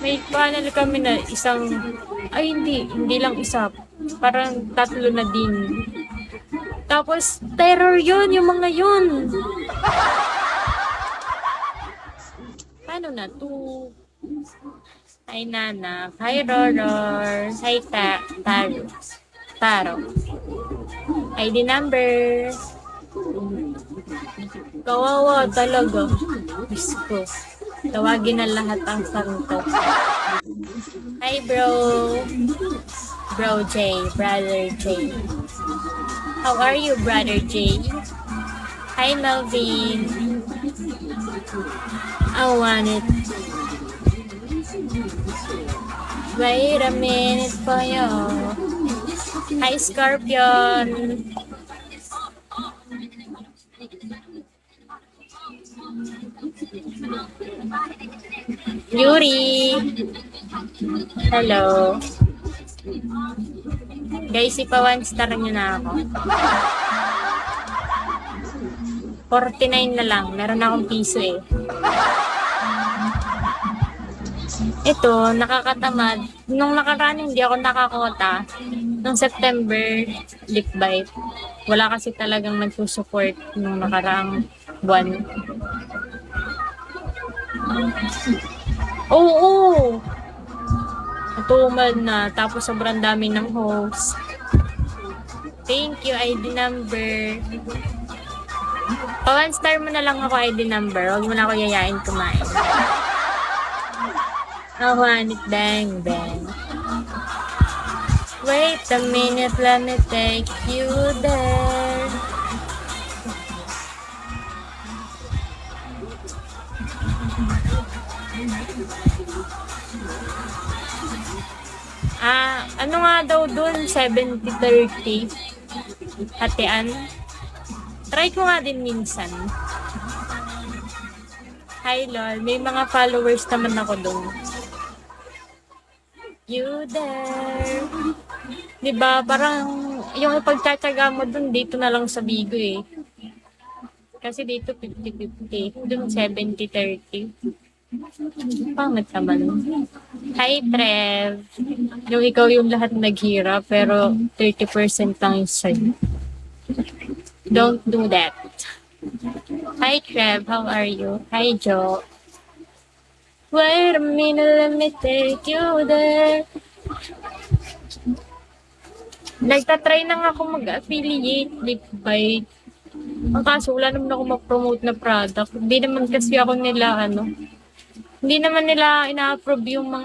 May panel kami na isang, ay hindi lang isa. Parang tatlo na din. Tapos, terror yun, yung mga yun. Paano na? Hi, Nana. Hi, Roror. Hi, Taro. ID number. Kawawa talaga. Diyos ko. Tawagin na lahat ang santo. Hi, bro. Bro J. Brother J. How are you, Brother J? Hi, Melvin. I want it. Wait a minute for you. Hi, Scorpion. Yuri. Hello. Guys, ipa 1 star nyo na ako. 49 na lang. Meron akong piso eh. Ito, nakakatamad. Nung nakaraan hindi ako nakakota. Nung September, Lick Bite. Wala kasi talagang nagsusupport nung nakaraang buwan. Oo! Natumad na. Tapos sobrang dami ng host. Thank you, ID number. Pa 1 star mo na lang ako ID number. Huwag mo na ako yayain kumain. I want it bang bang. Wait a minute, let me take you there. Ano nga daw dun? 70-30. Hatian. Try ko nga din minsan. Hi, lol. May mga followers naman ako dun. You there. Diba? Parang yung pagtsatsaga mo dun, dito na lang sa Bigo eh. Kasi dito 50-50. Dun 70-30. Pangit naman. Hi, Trev. Yung ikaw yung lahat naghirap, pero 30% lang yung sa'yo. Don't do that. Hi, Trev. How are you? Hi, Joe. Wait a minute, let me take you there. Nagtatry na nga ako mag-affiliate Lick Bite. Ang kaso, wala naman ako mag-promote na product. Hindi naman kasi ako nila, hindi naman nila ina-approve yung mga